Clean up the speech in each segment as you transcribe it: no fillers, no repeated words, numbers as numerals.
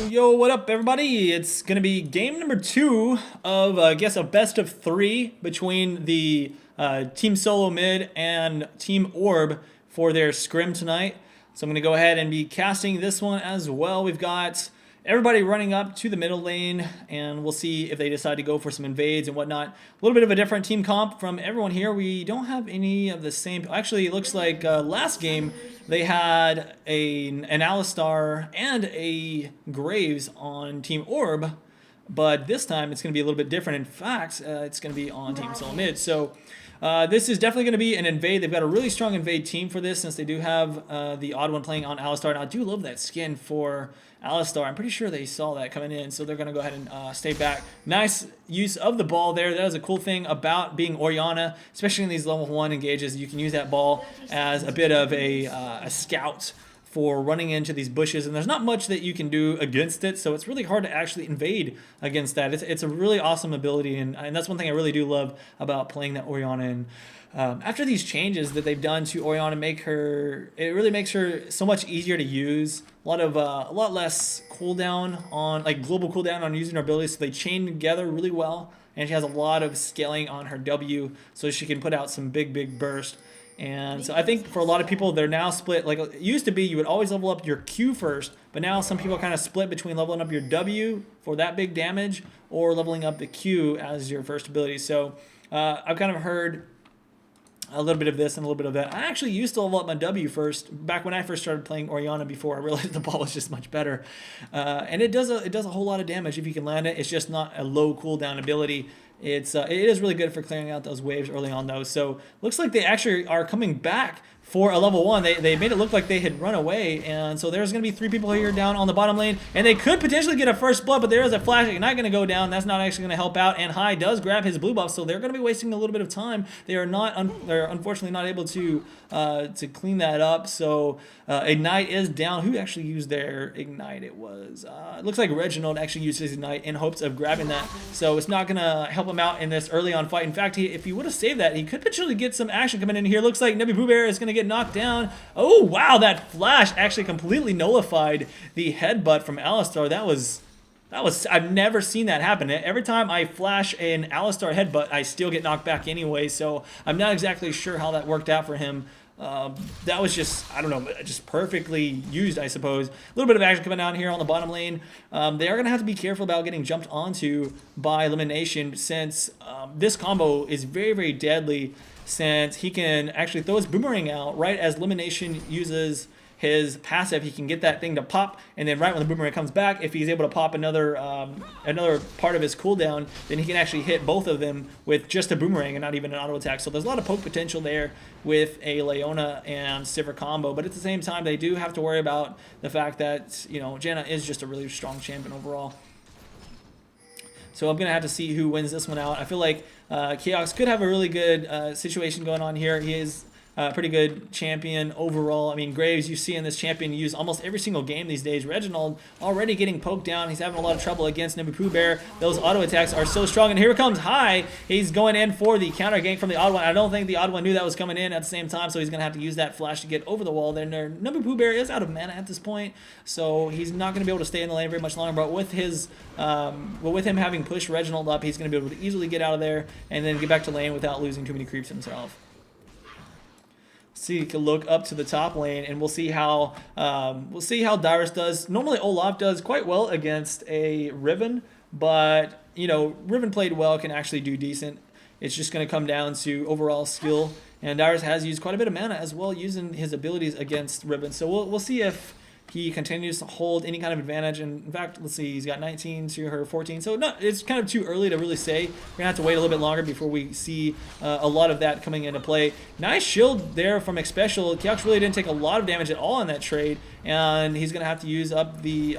Yo, what up, everybody? It's gonna be game number 2 of, I guess, a best of 3 between the Team Solo Mid and Team Orb for their scrim tonight. So I'm gonna go ahead and be casting this one as well. We've got everybody running up to the middle lane, and we'll see if they decide to go for some invades and whatnot. A little bit of a different team comp from everyone here. We don't have any of the same. Actually, it looks like last game they had an Alistar and a Graves on Team Orb, but this time it's going to be a little bit different. In fact, it's going to be on Team Solo Mid. So this is definitely going to be an invade. They've got a really strong invade team for this, since they do have the odd one playing on Alistar. And I do love that skin for Alistar. I'm pretty sure they saw that coming in, so they're going to go ahead and stay back. Nice use of the ball there. That is a cool thing about being Orianna, especially in these level 1 engages. You can use that ball as a bit of a scout for running into these bushes, and there's not much that you can do against it, so it's really hard to actually invade against that. It's a really awesome ability, and that's one thing I really do love about playing that Orianna. And after these changes that they've done to Orianna, it really makes her so much easier to use. A lot less cooldown on, like, global cooldown on using her abilities, so they chain together really well, and she has a lot of scaling on her W, so she can put out some big burst. And so I think for a lot of people, they're now split. Like, it used to be you would always level up your Q first, but now some people kind of split between leveling up your W for that big damage or leveling up the Q as your first ability. So I've kind of heard a little bit of this and a little bit of that. I actually used to level up my W first back when I first started playing Orianna, before I realized the ball was just much better. And it does a whole lot of damage if you can land it. It's just not a low cooldown ability. It is really good for clearing out those waves early on, though. So looks like they actually are coming back for a level 1. They made it look like they had run away, and so there's going to be 3 people here down on the bottom lane, and they could potentially get a first blood, but there is a flash ignite going to go down. That's not actually going to help out, and High does grab his blue buff, so they're going to be wasting a little bit of time. They're unfortunately not able to clean that up. So ignite is down. Who actually used their ignite? It looks like Reginald actually used his ignite in hopes of grabbing that, so it's not going to help him out in this early on fight. In fact, if he would have saved that, he could potentially get some action coming in here. Looks like Nebby Pooh Bear is going to get knocked down. Oh wow, that flash actually completely nullified the headbutt from Alistar. That was I've never seen that happen. Every time I flash an Alistar headbutt, I still get knocked back anyway, so I'm not exactly sure how that worked out for him. That was just, I don't know, just perfectly used, I suppose. A little bit of action coming down here on the bottom lane. They are going to have to be careful about getting jumped onto by elimination, since this combo is very deadly, since he can actually throw his boomerang out right as elimination uses his passive. He can get that thing to pop, and then right when the boomerang comes back, if he's able to pop another part of his cooldown, then he can actually hit both of them with just a boomerang and not even an auto attack. So there's a lot of poke potential there with a Leona and Sivir combo, but at the same time, they do have to worry about the fact that, you know, Janna is just a really strong champion overall. So I'm going to have to see who wins this one out. I feel like Chaos could have a really good situation going on here. He is pretty good champion overall. I mean, Graves, you see in this champion use almost every single game these days. Reginald already getting poked down. He's having a lot of trouble against Nebby Pooh Bear. Those auto attacks are so strong. And here comes High. He's going in for the counter gank from the odd one. I don't think the odd one knew that was coming in at the same time, so he's going to have to use that flash to get over the wall. Then Nebby Pooh Bear is out of mana at this point, so he's not going to be able to stay in the lane very much longer. But with with him having pushed Reginald up, he's going to be able to easily get out of there and then get back to lane without losing too many creeps himself. See, you can look up to the top lane, and we'll see how Dyrus does. Normally, Olaf does quite well against a Riven, but you know, Riven played well, can actually do decent. It's just going to come down to overall skill, and Dyrus has used quite a bit of mana as well, using his abilities against Riven. So we'll see if he continues to hold any kind of advantage. And in fact, let's see, he's got 19 to her 14. So it's kind of too early to really say. We're going to have to wait a little bit longer before we see a lot of that coming into play. Nice shield there from Xpecial. Kiox really didn't take a lot of damage at all on that trade. And he's going to have to use up the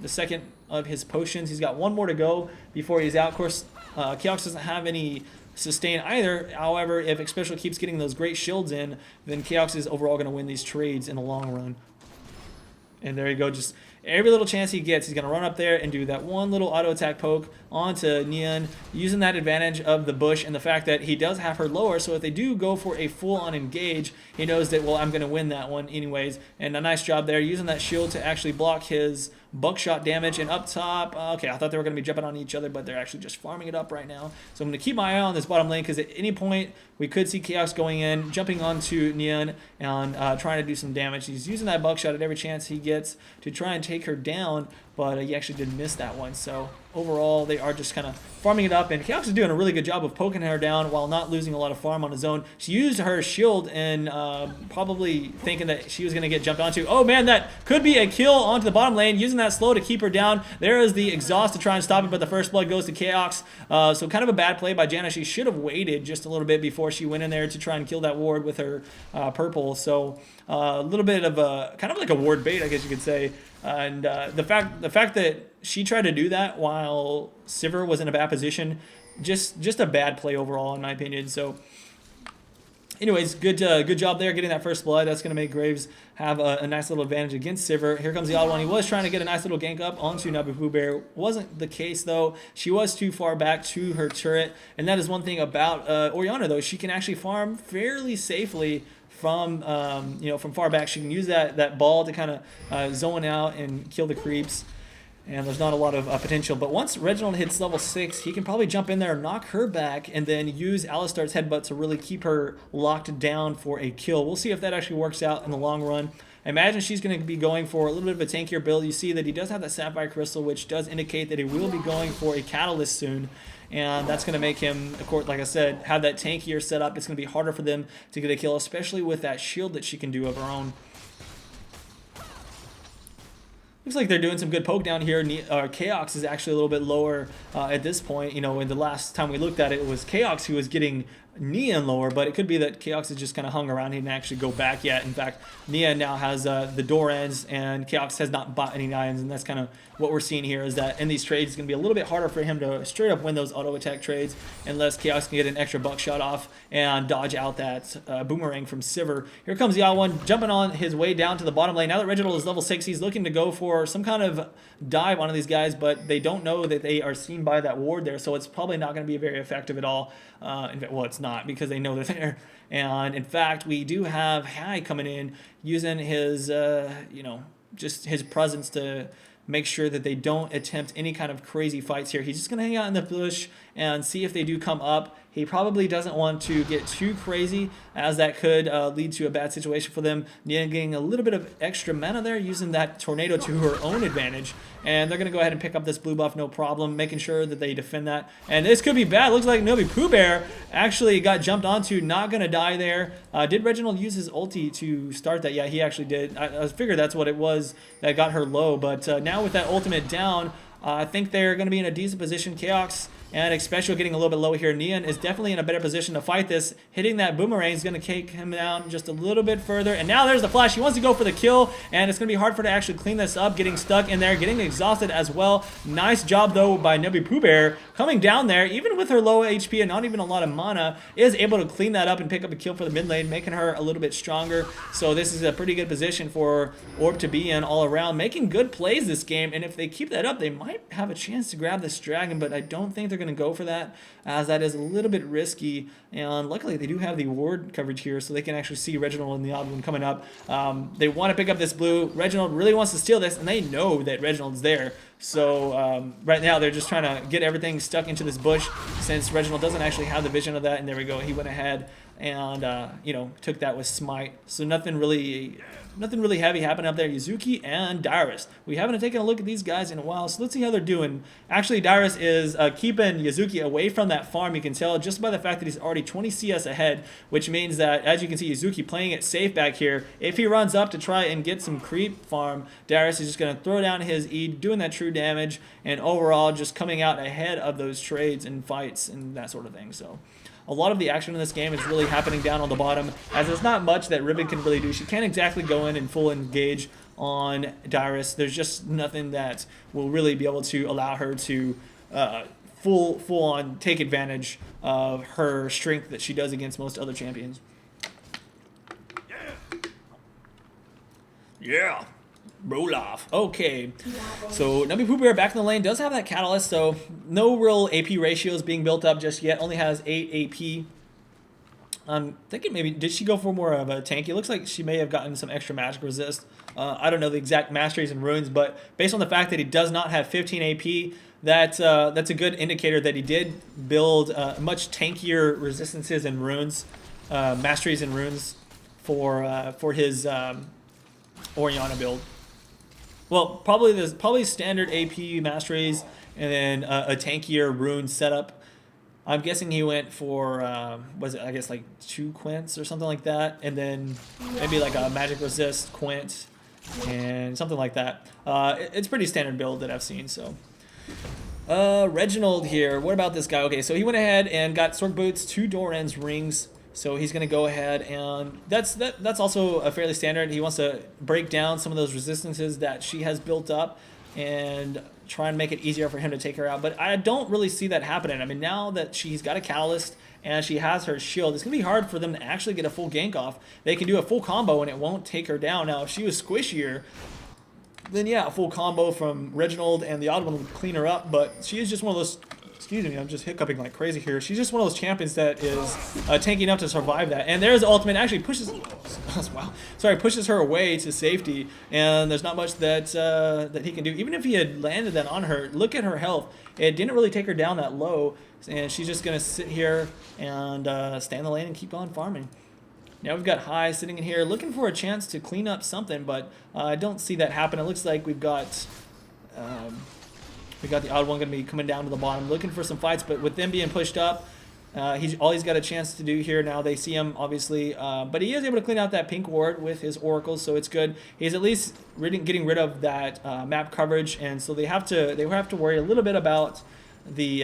second of his potions. He's got one more to go before he's out. Of course, Kiox doesn't have any sustain either. However, if Xpecial keeps getting those great shields in, then Kiox is overall going to win these trades in the long run. And there you go, just every little chance he gets, he's going to run up there and do that one little auto attack poke onto Neon, using that advantage of the bush and the fact that he does have her lower, so if they do go for a full-on engage, he knows that, well, I'm going to win that one anyways. And a nice job there, using that shield to actually block his buckshot damage. And up top, okay, I thought they were going to be jumping on each other, but they're actually just farming it up right now. So I'm going to keep my eye on this bottom lane because at any point we could see Chaos going in, jumping onto Neon and trying to do some damage. He's using that buckshot at every chance he gets to try and take her down, but he actually did miss that one. So overall, they are just kind of farming it up, and Chaos is doing a really good job of poking her down while not losing a lot of farm on his own. She used her shield and probably thinking that she was going to get jumped onto. Oh man, that could be a kill onto the bottom lane, using that slow to keep her down. There is the exhaust to try and stop it, but the first blood goes to Chaos. So kind of a bad play by Janna. She should have waited just a little bit before she went in there to try and kill that ward with her purple. So a little bit of a kind of like a ward bait, I guess you could say. And the fact that she tried to do that while Sivir was in a bad position, just a bad play overall in my opinion. So anyways, good job there getting that first blood. That's going to make Graves have a nice little advantage against Sivir. Here comes the odd one. He was trying to get a nice little gank up onto Nabu. Wasn't the case though. She was too far back to her turret, and that is one thing about Orianna though. She can actually farm fairly safely from from far back. She can use that ball to kind of zone out and kill the creeps. And there's not a lot of potential. But once Reginald hits level 6, he can probably jump in there and knock her back and then use Alistar's headbutt to really keep her locked down for a kill. We'll see if that actually works out in the long run. I imagine she's going to be going for a little bit of a tankier build. You see that he does have that Sapphire Crystal, which does indicate that he will be going for a Catalyst soon. And that's going to make him, of course, like I said, have that tankier setup. It's going to be harder for them to get a kill, especially with that shield that she can do of her own. Looks like they're doing some good poke down here. Chaos is actually a little bit lower at this point. You know, in the last time we looked at it, it was Chaos who was getting Neon lower, but it could be that Chaos has just kind of hung around. He didn't actually go back yet. In fact, Neon now has the door ends, and Chaos has not bought any items, and that's kind of what we're seeing here is that in these trades, it's going to be a little bit harder for him to straight up win those auto attack trades unless Chaos can get an extra buckshot off and dodge out that boomerang from Sivir. Here comes the odd one, jumping on his way down to the bottom lane. Now that Reginald is level 6, he's looking to go for some kind of dive onto these guys, but they don't know that they are seen by that ward there, so it's probably not going to be very effective at all. Well, it's not, because they know they're there. And in fact, we do have Hai coming in using his, just his presence to make sure that they don't attempt any kind of crazy fights here. He's just going to hang out in the bush and see if they do come up. He probably doesn't want to get too crazy, as that could lead to a bad situation for them. Nian getting a little bit of extra mana there, using that tornado to her own advantage. And they're going to go ahead and pick up this blue buff, no problem, making sure that they defend that. And this could be bad. Looks like Nobi Pooh Bear actually got jumped onto, not going to die there. Did Reginald use his ulti to start that? Yeah, he actually did. I figured that's what it was that got her low. But now with that ultimate down, I think they're going to be in a decent position. Chaos and Especial getting a little bit low here. Neon is definitely in a better position to fight this. Hitting that boomerang is going to take him down just a little bit further. And now there's the flash. He wants to go for the kill, and it's going to be hard for her to actually clean this up. Getting stuck in there, getting exhausted as well. Nice job, though, by Nobi Pooh Bear. Coming down there, even with her low HP and not even a lot of mana, is able to clean that up and pick up a kill for the mid lane, making her a little bit stronger. So this is a pretty good position for Orb to be in all around, making good plays this game. And if they keep that up, they might have a chance to grab this dragon, but I don't think they're going to go for that, as that is a little bit risky. And luckily they do have the ward coverage here, so they can actually see Reginald and the odd one coming up. They want to pick up this blue. Reginald really wants to steal this, and they know that Reginald's there. So right now they're just trying to get everything stuck into this bush, since Reginald doesn't actually have the vision of that. And there we go, he went ahead and took that with smite. So nothing really heavy happened up there. Yuzuki and Dyrus. We haven't taken a look at these guys in a while, so let's see how they're doing. Actually, Dyrus is keeping Yuzuki away from that farm. You can tell just by the fact that he's already 20 CS ahead, which means that, as you can see, Yuzuki playing it safe back here. If he runs up to try and get some creep farm, Dyrus is just going to throw down his E, doing that true damage, and overall just coming out ahead of those trades and fights and that sort of thing. So a lot of the action in this game is really happening down on the bottom, as there's not much that Riven can really do. She can't exactly go in and full engage on Dyrus. There's just nothing that will really be able to allow her to full on take advantage of her strength that she does against most other champions. Yeah. Olaf. Okay, so Nobi Pooh Bear back in the lane, does have that catalyst, so no real AP ratios being built up just yet. Only has 8 AP. I'm thinking maybe, did she go for more of a tanky? It looks like she may have gotten some extra magic resist. I don't know the exact masteries and runes, but based on the fact that he does not have 15 AP, that's a good indicator that he did build much tankier resistances and runes, masteries and runes for his Orianna build. Well, probably standard AP masteries and then a tankier rune setup. I'm guessing he went for, was it, I guess, like 2 quints or something like that, and then maybe like a magic resist quint and something like that. It's pretty standard build that I've seen, so. Reginald here, what about this guy? Okay, so he went ahead and got Stork Boots, 2 Doran's rings, so he's going to go ahead and that's also a fairly standard. He wants to break down some of those resistances that she has built up and try and make it easier for him to take her out. But I don't really see that happening. I mean, now that she's got a Catalyst and she has her shield, it's going to be hard for them to actually get a full gank off. They can do a full combo and it won't take her down. Now, if she was squishier, then yeah, a full combo from Reginald and the odd one would clean her up. But she is just one of those, excuse me, I'm just hiccuping like crazy here. She's just one of those champions that is tanky enough to survive that. And there's the ultimate, actually pushes, wow, sorry, pushes her away to safety. And there's not much that that he can do. Even if he had landed that on her, look at her health. It didn't really take her down that low. And she's just going to sit here and stay in the lane and keep on farming. Now we've got High sitting in here looking for a chance to clean up something, but I don't see that happen. It looks like we've got the odd one going to be coming down to the bottom, looking for some fights, but with them being pushed up, all he's got a chance to do here now. They see him, obviously, but he is able to clean out that pink ward with his oracles, so it's good. He's at least getting rid of that map coverage, and so they have to worry a little bit about the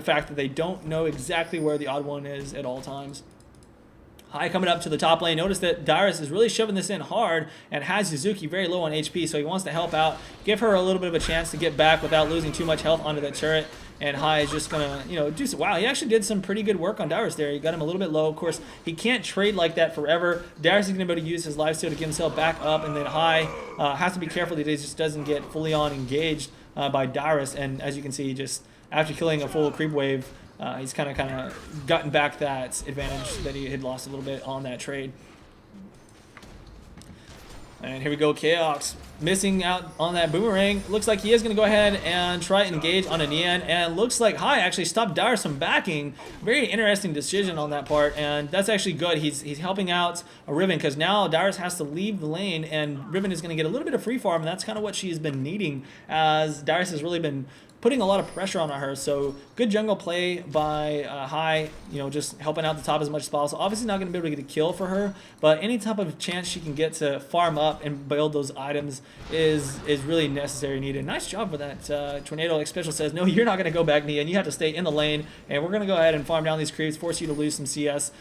fact that they don't know exactly where the odd one is at all times. High coming up to the top lane. Notice that Dyrus is really shoving this in hard and has Yuzuki very low on HP, so he wants to help out, give her a little bit of a chance to get back without losing too much health onto that turret. And High is just going to, do some, wow, he actually did some pretty good work on Dyrus there. He got him a little bit low. Of course, he can't trade like that forever. Dyrus is going to be able to use his lifesteal to get himself back up, and then High has to be careful that he just doesn't get fully on engaged by Dyrus. And as you can see, he just, after killing a full creep wave, he's kind of gotten back that advantage that he had lost a little bit on that trade. And here we go, Chaos missing out on that boomerang. Looks like he is going to go ahead and try and engage on a Nian, and looks like High actually stopped Dyrus from backing. Very interesting decision on that part, and that's actually good. He's helping out a Riven, because now Dyrus has to leave the lane, and Riven is going to get a little bit of free farm, and that's kind of what she's been needing, as Dyrus has really been putting a lot of pressure on her. So good jungle play by High, just helping out the top as much as possible. Obviously not going to be able to get a kill for her, but any type of chance she can get to farm up and build those items is really necessary and needed. Nice job for that. Tornado X Special says, no, you're not going to go back, Nia, and you have to stay in the lane, and we're going to go ahead and farm down these creeps, force you to lose some CS,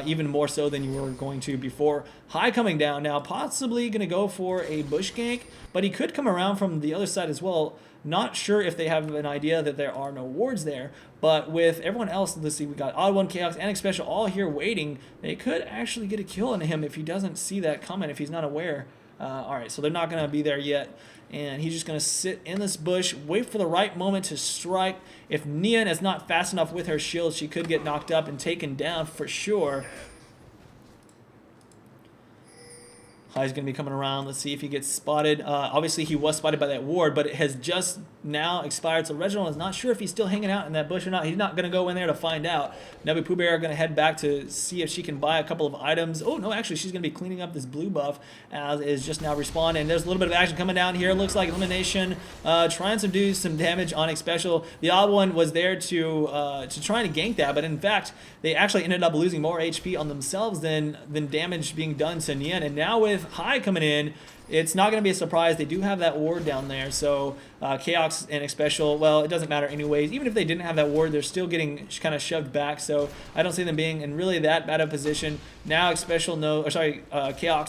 even more so than you were going to before. High coming down now, possibly going to go for a bush gank, but he could come around from the other side as well. Not sure if they have an idea that there are no wards there, but with everyone else, let's see, we got Odd One, Chaos, and Special all here waiting. They could actually get a kill on him if he doesn't see that coming, if he's not aware. All right, so they're not going to be there yet, and he's just going to sit in this bush, wait for the right moment to strike. If Nian is not fast enough with her shield, she could get knocked up and taken down for sure. High's going to be coming around. Let's see if he gets spotted. Obviously, he was spotted by that ward, but it has just now expired. So Reginald is not sure if he's still hanging out in that bush or not. He's not going to go in there to find out. Nebby Pooh Bear are going to head back to see if she can buy a couple of items. Oh, no, actually, she's going to be cleaning up this blue buff as is just now respawned. And there's a little bit of action coming down here. It looks like elimination, trying to do some damage on Special. The odd one was there to try and gank that, but in fact, they actually ended up losing more HP on themselves than damage being done to Nian. And now with High coming in, it's not going to be a surprise. They do have that ward down there, so Chaos and Special, well, it doesn't matter anyways. Even if they didn't have that ward, they're still getting kind of shoved back, so I don't see them being in really that bad of a position. Now Chaos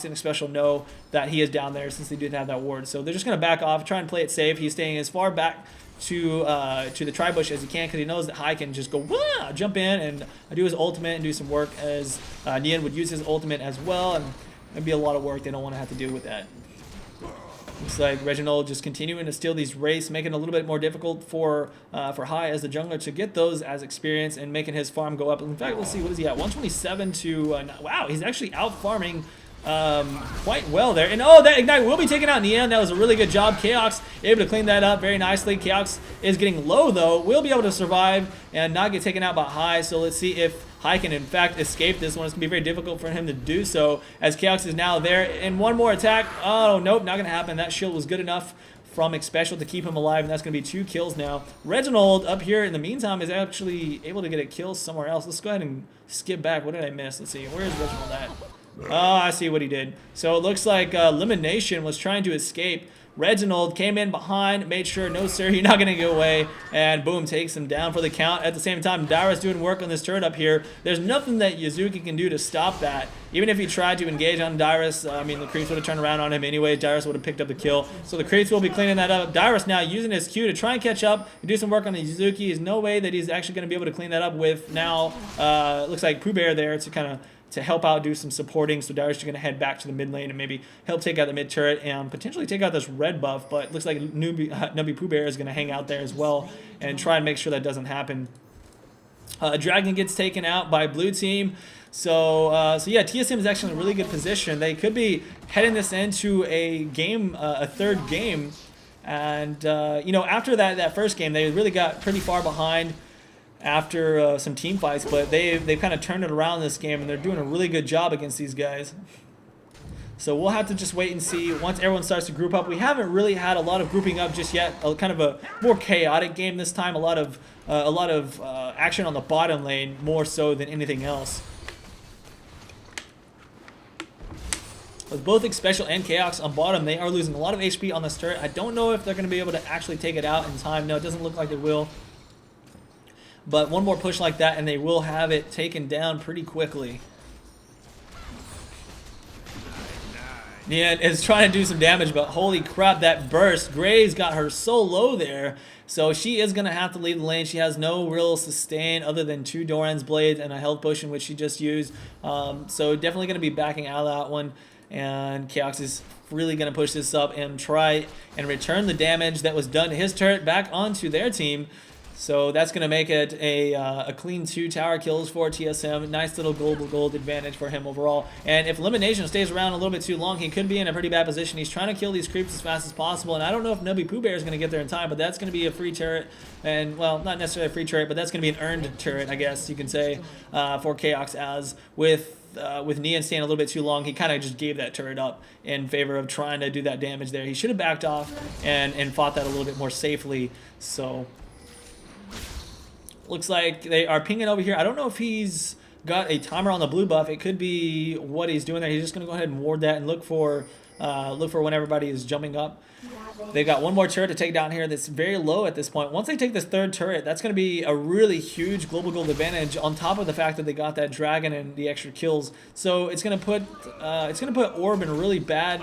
and Special know that he is down there since they didn't have that ward, so they're just going to back off, try and play it safe. He's staying as far back to the tri-bush as he can, because he knows that High can just go jump in and do his ultimate and do some work, as Nian would use his ultimate as well, and it'd be a lot of work. They don't want to have to deal with that. Looks like Reginald just continuing to steal these wraiths, making it a little bit more difficult for High as the jungler to get those as experience and making his farm go up. In fact, let's see, what is he at? 127 to, wow, he's actually out farming quite well there. And oh, that Ignite will be taken out in the end. That was a really good job. Chaos able to clean that up very nicely. Chaos is getting low though. Will be able to survive and not get taken out by High. So let's see if High can in fact escape this one. It's going to be very difficult for him to do so as Chaos is now there. And one more attack. Oh, nope, not going to happen. That shield was good enough from Xpecial to keep him alive, and that's going to be 2 kills now. Reginald up here in the meantime is actually able to get a kill somewhere else. Let's go ahead and skip back. What did I miss? Let's see. Where is Reginald at? Oh, I see what he did. So it looks like Elimination was trying to escape. Reginald came in behind, made sure, no sir, you're not going to go away, and boom, takes him down for the count. At the same time, Dyrus doing work on this turret up here. There's nothing that Yuzuki can do to stop that. Even if he tried to engage on Dyrus, I mean, the creeps would have turned around on him anyway. Dyrus would have picked up the kill. So the creeps will be cleaning that up. Dyrus now using his Q to try and catch up and do some work on the Yuzuki. There's no way that he's actually going to be able to clean that up with now, looks like Pooh Bear there to kind of to help out, do some supporting. So Darius is going to head back to the mid lane and maybe help take out the mid turret and potentially take out this red buff. But it looks like Nubby Pooh Bear is going to hang out there as well and try and make sure that doesn't happen. Dragon gets taken out by blue team. So yeah, TSM is actually in a really good position. They could be heading this into a game, a third game. And, you know, after that first game, they really got pretty far behind after some team fights, but they've kind of turned it around this game, and they're doing a really good job against these guys. So we'll have to just wait and see once everyone starts to group up. We haven't really had a lot of grouping up just yet. Kind of a more chaotic game this time. A lot of action on the bottom lane more so than anything else. With both Xpecial and Chaos on bottom, they are losing a lot of HP on this turret. I don't know if they're going to be able to actually take it out in time. No, it doesn't look like they will. But one more push like that, and they will have it taken down pretty quickly. Yeah, it's trying to do some damage, but holy crap, that burst. Gray's got her so low there. So she is going to have to leave the lane. She has no real sustain other than 2 Doran's blades and a health potion, which she just used. So definitely going to be backing out of that one. And Chaos is really going to push this up and try and return the damage that was done to his turret back onto their team. So that's going to make it a clean 2 tower kills for TSM. Nice little gold advantage for him overall. And if Elimination stays around a little bit too long, he could be in a pretty bad position. He's trying to kill these creeps as fast as possible. And I don't know if Nubby Pooh Bear is going to get there in time, but that's going to be a free turret. And, well, not necessarily a free turret, but that's going to be an earned turret, I guess you can say, for Chaos. As with Neon staying a little bit too long, he kind of just gave that turret up in favor of trying to do that damage there. He should have backed off and fought that a little bit more safely. So looks like they are pinging over here. I don't know if he's got a timer on the blue buff. It could be what he's doing there. He's just going to go ahead and ward that and look for when everybody is jumping up. They've got one more turret to take down here that's very low at this point. Once they take this 3rd turret, that's going to be a really huge global gold advantage on top of the fact that they got that dragon and the extra kills. So it's going to put Orb in a really bad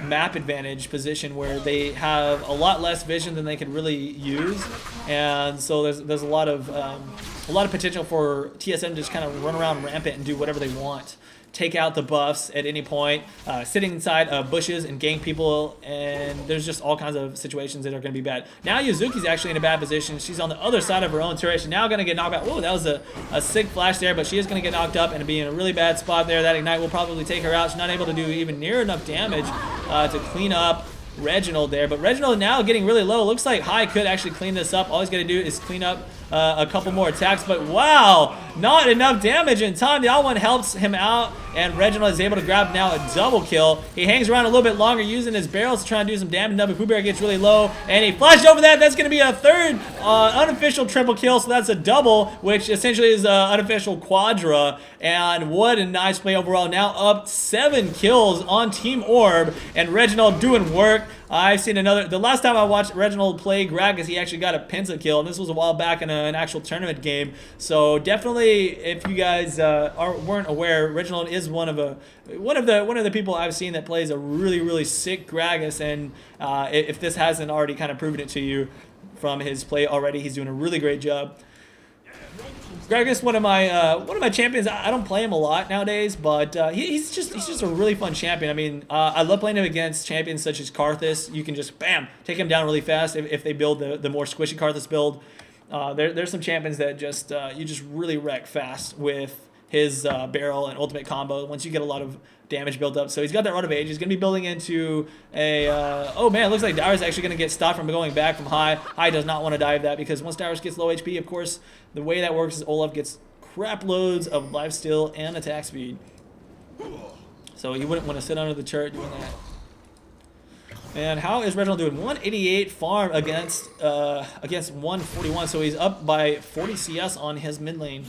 map advantage position where they have a lot less vision than they could really use, and so there's a lot of potential for TSM to just kind of run around rampant and do whatever they want. Take out the buffs at any point, sitting inside bushes and gank people, and there's just all kinds of situations that are going to be bad. Now Yuzuki's actually in a bad position. She's on the other side of her own turret. She's now going to get knocked out. Whoa, that was a sick flash there, but she is going to get knocked up and be in a really bad spot there. That Ignite will probably take her out. She's not able to do even near enough damage to clean up Reginald there, but Reginald now getting really low. Looks like High could actually clean this up. All he's going to do is clean up a couple more attacks, but wow, not enough damage in time. The other one helps him out, and Reginald is able to grab now a double kill. He hangs around a little bit longer using his barrels to try and do some damage. Nubby Pooh Bear gets really low, and he flashed over that. That's going to be a 3rd unofficial triple kill, so that's a double, which essentially is an unofficial quadra, and what a nice play overall. Now up 7 kills on Team Orb, and Reginald doing work. I've seen the last time I watched Reginald play Gragas, he actually got a penta kill, and this was a while back in an actual tournament game. So definitely, if you guys weren't aware, Reginald is one of the people I've seen that plays a really sick Gragas, and if this hasn't already kind of proven it to you from his play already, he's doing a really great job. Gragas, one of my champions. I don't play him a lot nowadays, but he's just a really fun champion. I mean, I love playing him against champions such as Karthus. You can just bam take him down really fast if they build the more squishy Karthus build. There's some champions that just you just really wreck fast with his barrel and ultimate combo once you get a lot of damage built up. So he's got that Rod of Age. He's going to be building into a... oh man, it looks like Darius actually going to get stopped from going back from high. High does not want to dive that because once Darius gets low HP, of course, the way that works is Olaf gets crap loads of lifesteal and attack speed. So you wouldn't want to sit under the turret doing that. And how is Reginald doing? 188 farm against 141, so he's up by 40 CS on his mid lane.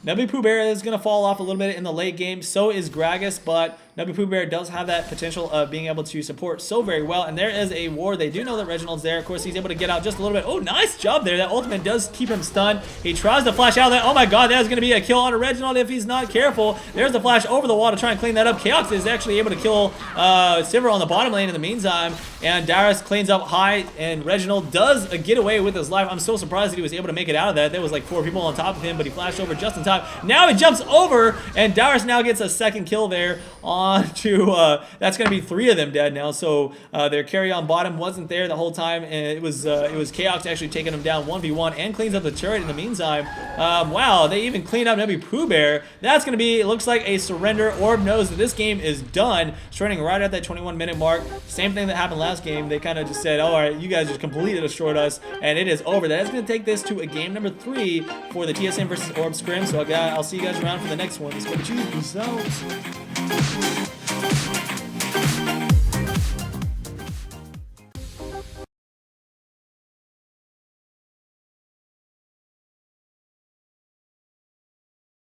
Nubby Pooh Bear is going to fall off a little bit in the late game. So is Gragas, but Nubby Pooh Bear does have that potential of being able to support so very well. And there is a ward. They do know that Reginald's there. Of course, he's able to get out just a little bit. Oh, nice job there. That ultimate does keep him stunned. He tries to flash out of that. Oh my god, that is going to be a kill on a Reginald if he's not careful. There's the flash over the wall to try and clean that up. Chaos is actually able to kill Sivir on the bottom lane in the meantime. And Darius cleans up high, and Reginald does get away with his life. I'm so surprised that he was able to make it out of that. There was like 4 people on top of him, but he flashed over just in time. Now he jumps over, and Darius now gets a second kill there on to, that's going to be 3 of them dead now. So their carry on bottom wasn't there the whole time, and it was Chaos actually taking him down 1v1 and cleans up the turret in the meantime. Wow, they even cleaned up Nubby Pooh Bear. That's going to be, it looks like a surrender. Orb knows that this game is done, starting right at that 21-minute mark. Same thing that happened last game. They kind of just said, all right, you guys just completely destroyed us, and it is over. That is going to take this to a game number 3 for the TSM versus Orb Scrim. So I'll see you guys around for the next one. Let's go. Peace out.